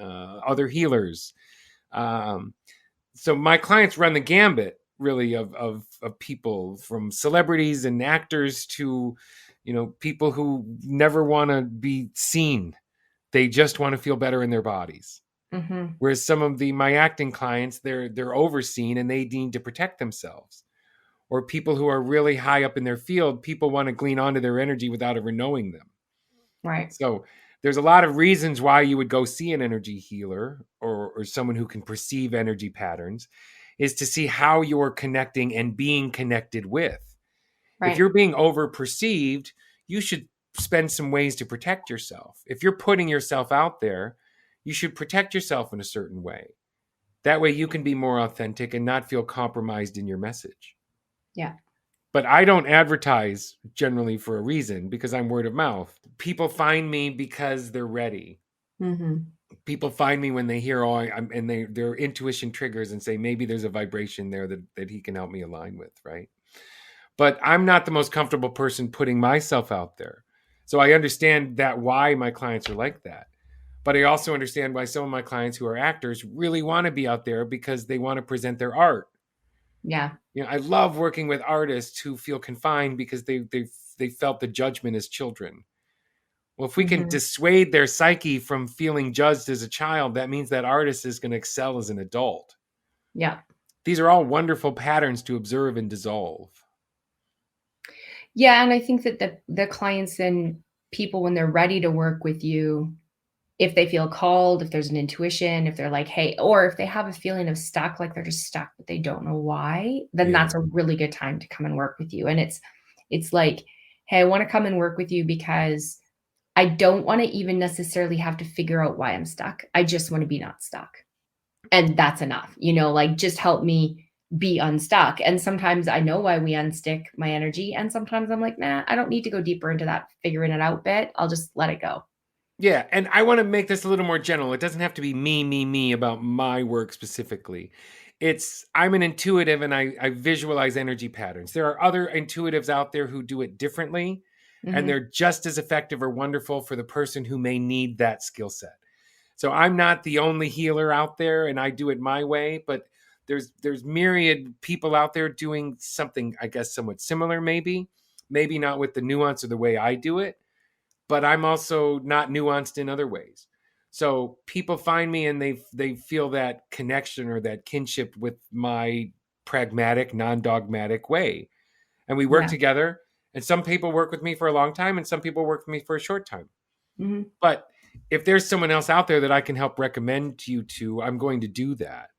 other healers. Um, so my clients run the gambit, really, of people, from celebrities and actors to, people who never want to be seen. They just want to feel better in their bodies. Mhm. Whereas some of my acting clients, they're overseen and they need to protect themselves. or people who are really high up in their field, people want to glean onto their energy without ever knowing them. Right. So there's a lot of reasons why you would go see an energy healer or someone who can perceive energy patterns, is to see how you're connecting and being connected with. If Right. you're being over perceived, you should spend some ways to protect yourself. If you're putting yourself out there, you should protect yourself in a certain way. That way you can be more authentic and not feel compromised in your message. Yeah. But I don't advertise generally for a reason, because I'm word of mouth. People find me because they're ready. People find me when they hear, and their intuition triggers and say, maybe there's a vibration there that he can help me align with, right? But I'm not the most comfortable person putting myself out there. So I understand that why my clients are like that. But I also understand why some of my clients who are actors really want to be out there because they want to present their art. Yeah. I love working with artists who feel confined because they felt the judgment as children. Well, if we can dissuade their psyche from feeling judged as a child, that means that artist is going to excel as an adult. Yeah. These are all wonderful patterns to observe and dissolve. Yeah. And I think that the clients and people, when they're ready to work with you, if they feel called, if there's an intuition, if they're like, hey, or if they have a feeling of stuck, like they're just stuck, but they don't know why, then that's a really good time to come and work with you. And it's like, hey, I want to come and work with you because I don't want to even necessarily have to figure out why I'm stuck. I just want to be not stuck. And that's enough, like just help me be unstuck. And sometimes I know why we unstick my energy. And sometimes I'm like, nah, I don't need to go deeper into that figuring it out bit. I'll just let it go. Yeah, and I want to make this a little more general. It doesn't have to be me about my work specifically. I'm an intuitive and I visualize energy patterns. There are other intuitives out there who do it differently, and they're just as effective or wonderful for the person who may need that skill set. So I'm not the only healer out there, and I do it my way, but there's myriad people out there doing something, I guess, somewhat similar, maybe not with the nuance or the way I do it, but I'm also not nuanced in other ways. So people find me and they feel that connection or that kinship with my pragmatic, non-dogmatic way. And we work Yeah. together. And some people work with me for a long time and some people work with me for a short time. But if there's someone else out there that I can help recommend you to, I'm going to do that.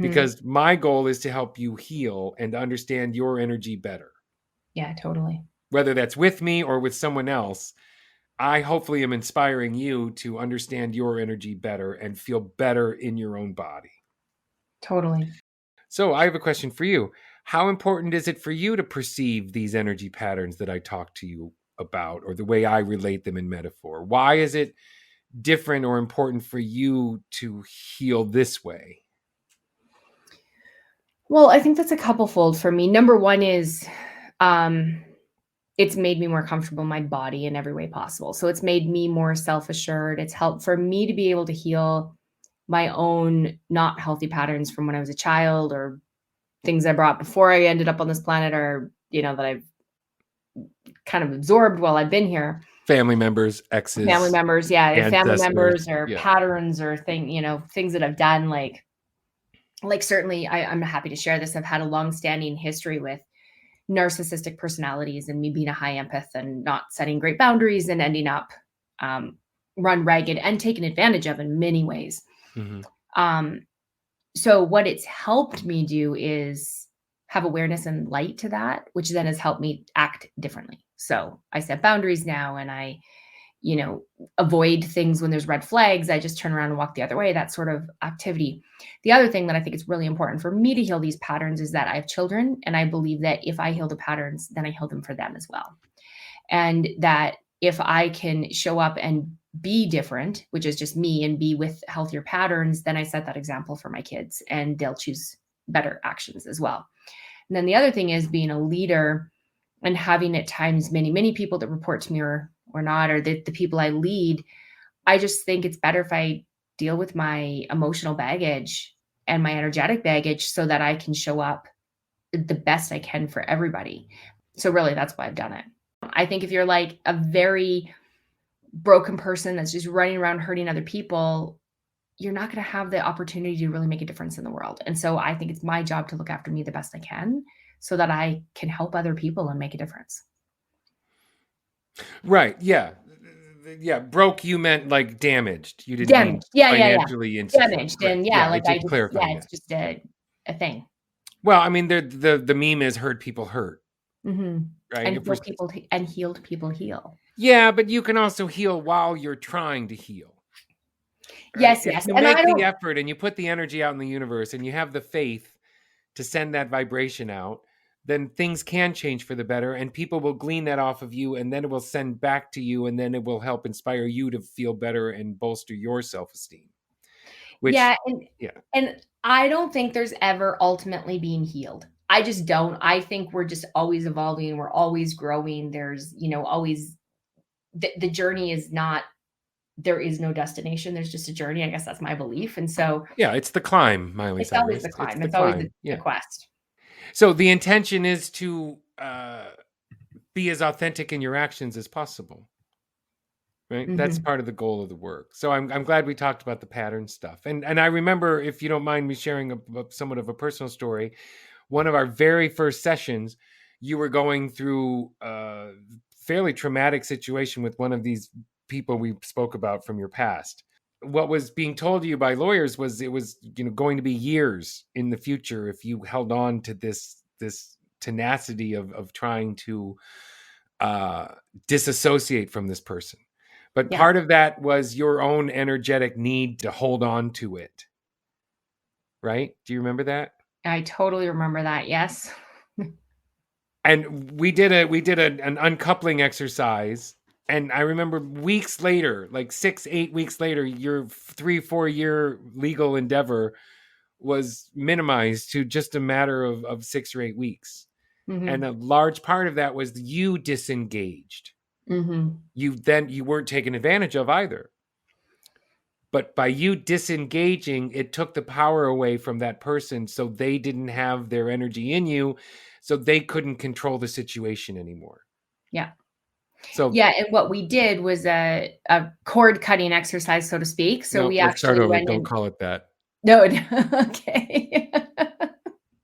Because my goal is to help you heal and understand your energy better. Yeah, totally. Whether that's with me or with someone else, I hopefully am inspiring you to understand your energy better and feel better in your own body. Totally. So I have a question for you. How important is it for you to perceive these energy patterns that I talk to you about, or the way I relate them in metaphor? Why is it different or important for you to heal this way? Well, I think that's a couple fold for me. Number one is it's made me more comfortable in my body in every way possible. So it's made me more self-assured. It's helped for me to be able to heal my own not healthy patterns from when I was a child, or things I brought before I ended up on this planet, or, that I've kind of absorbed while I've been here. Family members, Family exes, members, yeah, family members ancestors. or Yeah. patterns or things that I've done, like certainly I'm happy to share this. I've had a long-standing history with narcissistic personalities and me being a high empath and not setting great boundaries and ending up run ragged and taken advantage of in many ways. So what it's helped me do is have awareness and light to that, which then has helped me act differently. So I set boundaries now, and I, avoid things when there's red flags. I just turn around and walk the other way, that sort of activity. The other thing that I think is really important for me to heal these patterns is that I have children, and I believe that if I heal the patterns, then I heal them for them as well. And that if I can show up and be different, which is just me, and be with healthier patterns, then I set that example for my kids and they'll choose better actions as well. And then the other thing is being a leader and having at times many people that report to me or not, or the people I lead. I just think it's better if I deal with my emotional baggage and my energetic baggage so that I can show up the best I can for everybody. So really, that's why I've done it. I think if you're like a very broken person that's just running around hurting other people, you're not going to have the opportunity to really make a difference in the world. And so I think it's my job to look after me the best I can so that I can help other people and make a difference. Right. Yeah. Yeah. Broke, you meant like damaged. You didn't mean Damaged. Yeah. financially insecure. Damaged. Correct. And yeah, Yeah. like I Just just, yeah, clarifying it's that. just a thing. Well, I mean, the meme is hurt people hurt. Right. And If we're, and healed people heal. yeah, but you can also heal while you're trying to heal. Right. Yes, If yes. you And I make the don't, effort and you put the energy out in the universe and you have the faith to send that vibration out, then things can change for the better and people will glean that off of you and then it will send back to you and then it will help inspire you to feel better and bolster your self-esteem. Which, yeah, yeah. and I don't think there's ever ultimately being healed. I just don't. I think we're just always evolving, we're always growing. There's, always the journey is not, there is no destination. There's just a journey. I guess that's my belief. And so Yeah, it's the climb, Miley it's always Cyrus. the It's climb. the It's always climb. the Yeah. quest. So the intention is to be as authentic in your actions as possible. Right? That's part of the goal of the work. So I'm glad we talked about the pattern stuff. And I remember, if you don't mind me sharing somewhat of a personal story, one of our very first sessions, you were going through a fairly traumatic situation with one of these people we spoke about from your past. What was being told to you by lawyers was it was, going to be years in the future if you held on to this tenacity of trying to disassociate from this person. But Yeah. part of that was your own energetic need to hold on to it. Right? Do you remember that? I totally remember that. Yes. And we did an uncoupling exercise. And I remember weeks later, like 6-8 weeks later, your 3-4 year legal endeavor was minimized to just a matter of 6 or 8 weeks. And a large part of that was you disengaged. You weren't taken advantage of either. But by you disengaging, it took the power away from that person, so they didn't have their energy in you, so they couldn't control the situation anymore. Yeah. So yeah, and what we did was a cord cutting exercise, so to speak. So no, we let's start actually over. went Don't in. call it that. No, okay.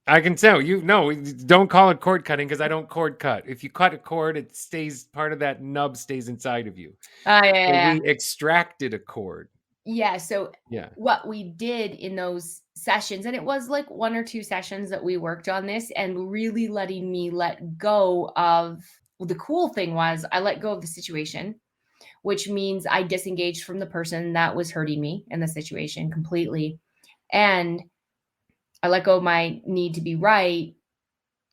I can tell you. No, don't call it cord cutting because I don't cord cut. If you cut a cord, it stays, part of that nub stays inside of you. So Yeah. we extracted a cord. Yeah, so Yeah. what we did in those sessions, and it was like 1 or 2 sessions that we worked on this, and really letting me let go of, well, the cool thing was I let go of the situation, which means I disengaged from the person that was hurting me in the situation completely. And I let go of my need to be right.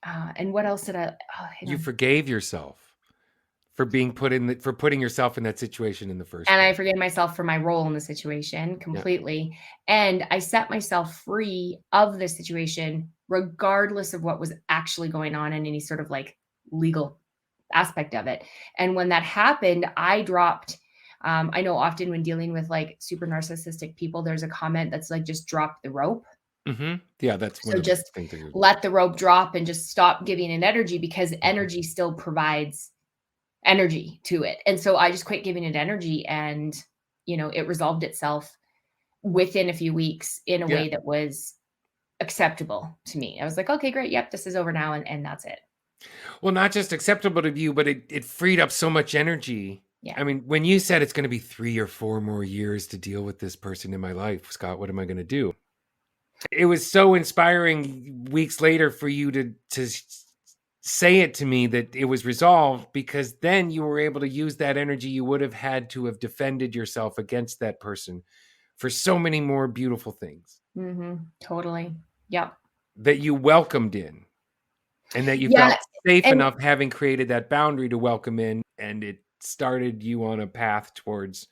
And what else did hang You on. forgave yourself for being for putting yourself in that situation in the first And I place. forgave myself for my role in the situation Yeah. completely. And I set myself free of the situation, regardless of what was actually going on in any sort of like legal aspect of it. And when that happened, I dropped. I know often when dealing with like super narcissistic people, there's a comment that's like, just drop the rope. Yeah, that's one So of the just things that you're. let the rope drop and just stop giving it energy, because energy still provides energy to it. And so I just quit giving it energy, and it resolved itself within a few weeks in a Yeah. way that was acceptable to me. I was like, okay, great. Yep, this is over now, and that's it. Well, not just acceptable to you, but it freed up so much energy. Yeah. I mean, when you said it's going to be 3 or 4 more years to deal with this person in my life, Scott, what am I going to do? It was so inspiring weeks later for you to say it to me that it was resolved, because then you were able to use that energy you would have had to have defended yourself against that person for so many more beautiful things. Totally. Yep. That you welcomed in, and that you Yeah. felt safe And enough having created that boundary to welcome in, and it started you on a path towards,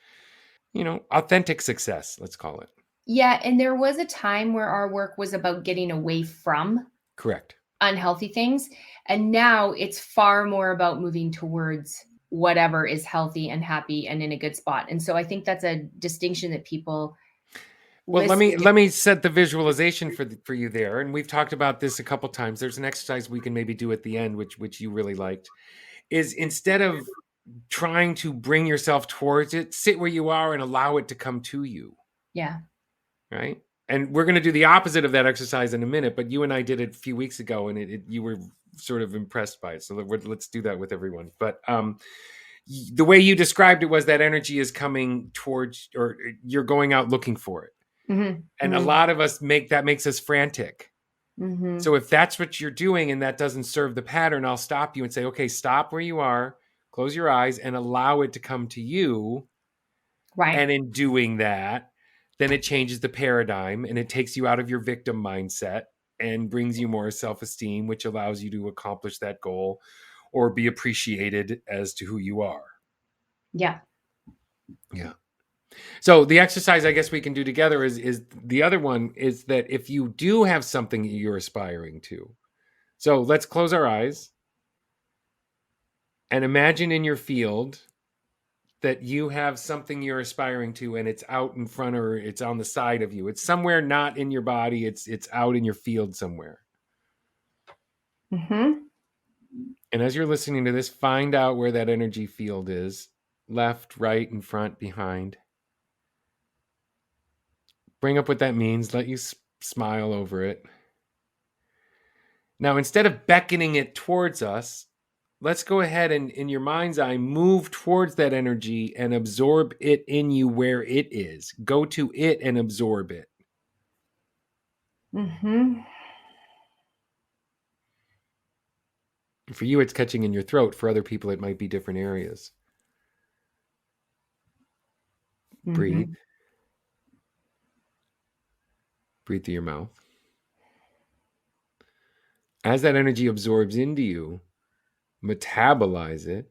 authentic success, let's call it. yeah, and there was a time where our work was about getting away from Correct. unhealthy things. And now it's far more about moving towards whatever is healthy and happy and in a good spot. And so I think that's a distinction that people Well, let listening. me set the visualization for you there, and we've talked about this a couple times. There's an exercise we can maybe do at the end, which you really liked, is instead of trying to bring yourself towards it, sit where you are and allow it to come to you. Yeah. Right. And we're going to do the opposite of that exercise in a minute, but you and I did it a few weeks ago, and you were sort of impressed by it. So let's do that with everyone. But the way you described it was that energy is coming towards, or you're going out looking for it. Mm-hmm. And a lot of us makes us frantic. Mm-hmm. So if that's what you're doing and that doesn't serve the pattern, I'll stop you and say, okay, stop where you are, close your eyes, and allow it to come to you. Right. And in doing that, then it changes the paradigm and it takes you out of your victim mindset and brings you more self-esteem, which allows you to accomplish that goal or be appreciated as to who you are. Yeah. Yeah. So the exercise I guess we can do together is the other one is that if you do have something that you're aspiring to. So let's close our eyes and imagine in your field that you have something you're aspiring to and it's out in front or it's on the side of you. It's somewhere not in your body, it's out in your field somewhere. Mm-hmm. And as you're listening to this, find out where that energy field is. Left, right, in front, behind. Bring up what that means. Let you smile over it. Now, instead of beckoning it towards us, let's go ahead and, in your mind's eye, move towards that energy and absorb it in you where it is. Go to it and absorb it. Mm-hmm. For you, it's catching in your throat. For other people, it might be different areas. Mm-hmm. Breathe. Breathe through your mouth. As that energy absorbs into you, metabolize it.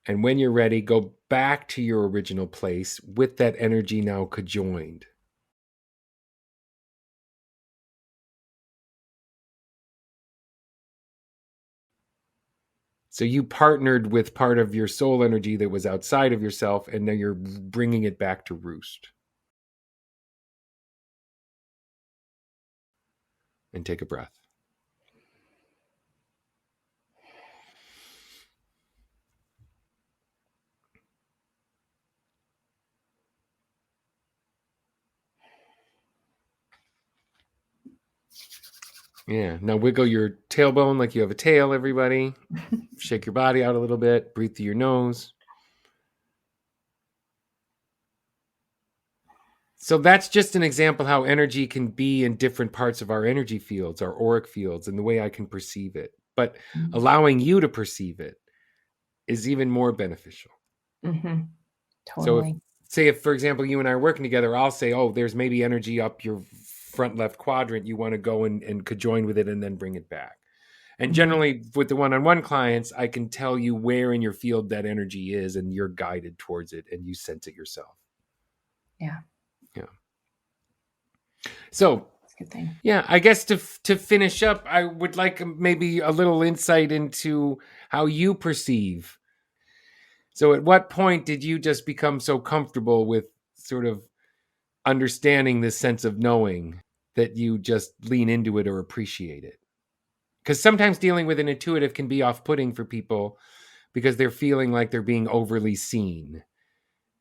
And when you're ready, go back to your original place with that energy now conjoined. So you partnered with part of your soul energy that was outside of yourself, and now you're bringing it back to roost. And take a breath. Yeah. Now wiggle your tailbone like you have a tail, everybody. Shake your body out a little bit. Breathe through your nose. So that's just an example how energy can be in different parts of our energy fields, our auric fields, and the way I can perceive it. But allowing you to perceive it is even more beneficial. Mm-hmm. Totally. So if, for example, you and I are working together, I'll say, oh, there's maybe energy up your front left quadrant. You want to go and conjoin with it and then bring it back. And generally with the one-on-one clients, I can tell you where in your field that energy is and you're guided towards it and you sense it yourself. Yeah. Yeah. So that's a good thing. Yeah, I guess to finish up, I would like maybe a little insight into how you perceive. So at what point did you just become so comfortable with sort of understanding this sense of knowing that you just lean into it or appreciate it? Because sometimes dealing with an intuitive can be off-putting for people because they're feeling like they're being overly seen.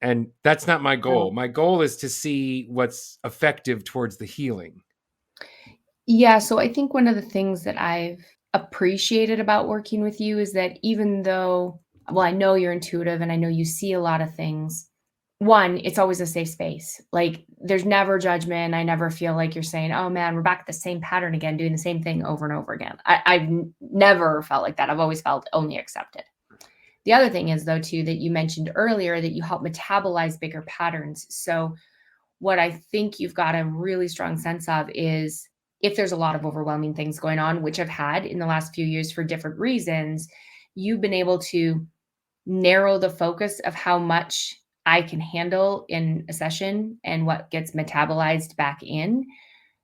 And that's not my goal. My goal is to see what's effective towards the healing. Yeah, so I think one of the things that I've appreciated about working with you is that even though, well, I know you're intuitive and I know you see a lot of things. One, it's always a safe space. Like there's never judgment. I never feel like you're saying, oh man, we're back at the same pattern again, doing the same thing over and over again. I've never felt like that. I've always felt only accepted. The other thing is, though, too, that you mentioned earlier that you help metabolize bigger patterns. So what I think you've got a really strong sense of is if there's a lot of overwhelming things going on, which I've had in the last few years for different reasons, you've been able to narrow the focus of how much I can handle in a session and what gets metabolized back in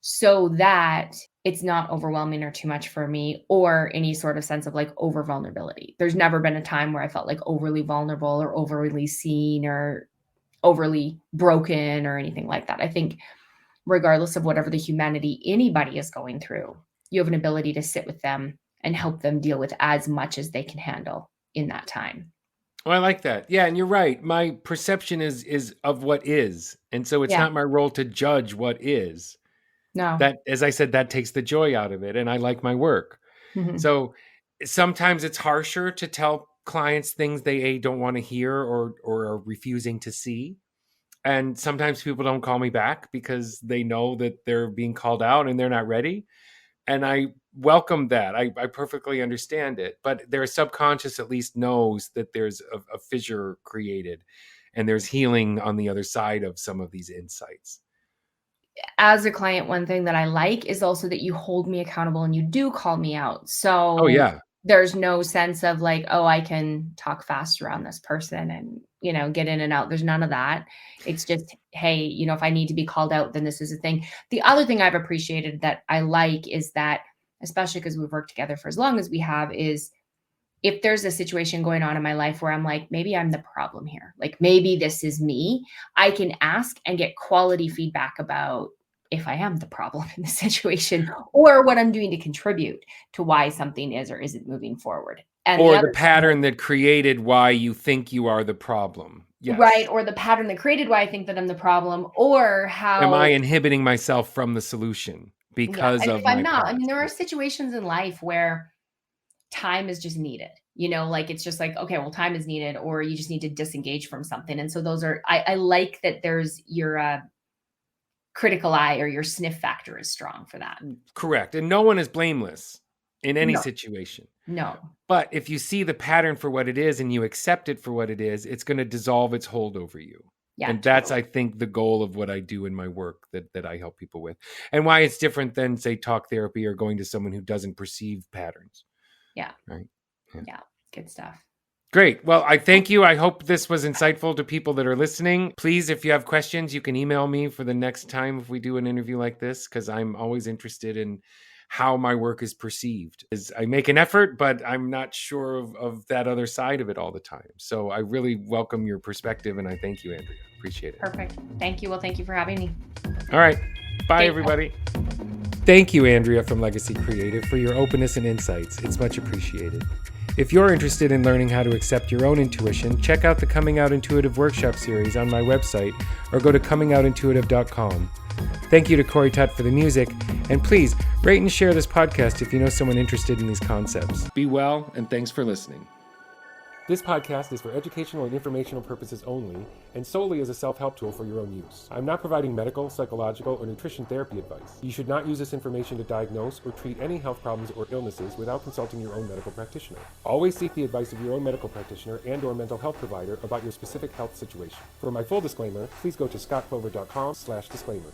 so that it's not overwhelming or too much for me or any sort of sense of like over vulnerability. There's never been a time where I felt like overly vulnerable or overly seen or overly broken or anything like that. I think regardless of whatever the humanity anybody is going through, you have an ability to sit with them and help them deal with as much as they can handle in that time. Oh, I like that. Yeah, and you're right. My perception is of what is. And so it's Yeah. not my role to judge what is. No. That, as I said, that takes the joy out of it, and I like my work. So sometimes it's harsher to tell clients things they don't want to hear or are refusing to see. And sometimes people don't call me back because they know that they're being called out and they're not ready. And I welcome that. I perfectly understand it. But their subconscious at least knows that there's a fissure created and there's healing on the other side of some of these insights. As a client, one thing that I like is also that you hold me accountable and you do call me out. Oh, So yeah. there's no sense of like, oh, I can talk fast around this person and, get in and out. There's none of that. It's just, hey, if I need to be called out, then this is a thing. The other thing I've appreciated that I like is that, especially because we've worked together for as long as we have, is if there's a situation going on in my life where I'm like, maybe I'm the problem here, like maybe this is me, I can ask and get quality feedback about if I am the problem in the situation or what I'm doing to contribute to why something is or isn't moving forward. And the Or the other thing pattern that created why you think you are the problem. right, Yes. or the pattern that created why I think that I'm the problem, or Am I how inhibiting myself from the solution yeah, because and if of I'm my not, I mean, past? there are situations in life where time is just needed, like it's just like, okay, well, time is needed, or you just need to disengage from something. And so those are, I like that there's your critical eye or your sniff factor is strong for that. Correct. And no one is blameless in any No, situation. no. But if you see the pattern for what it is and you accept it for what it is, it's going to dissolve its hold over you. Yeah, And that's, totally. I think, the goal of what I do in my work that I help people with. And why it's different than, say, talk therapy or going to someone who doesn't perceive patterns. Yeah. Right. Yeah. Good stuff. Great. Well, I thank you. I hope this was insightful to people that are listening. Please, if you have questions, you can email me for the next time if we do an interview like this, because I'm always interested in how my work is perceived. I make an effort, but I'm not sure of that other side of it all the time. So I really welcome your perspective, and I thank you, Andrea. Appreciate it. Perfect. Thank you. Well, thank you for having me. All right. Bye, Okay. everybody. Thank you, Andrea from Legacy Creative, for your openness and insights. It's much appreciated. If you're interested in learning how to accept your own intuition, check out the Coming Out Intuitive workshop series on my website or go to comingoutintuitive.com. Thank you to Corey Tutt for the music, and please rate and share this podcast if you know someone interested in these concepts. Be well, and thanks for listening. This podcast is for educational and informational purposes only, and solely as a self-help tool for your own use. I'm not providing medical, psychological, or nutrition therapy advice. You should not use this information to diagnose or treat any health problems or illnesses without consulting your own medical practitioner. Always seek the advice of your own medical practitioner and/or mental health provider about your specific health situation. For my full disclaimer, please go to scottclover.com/disclaimer.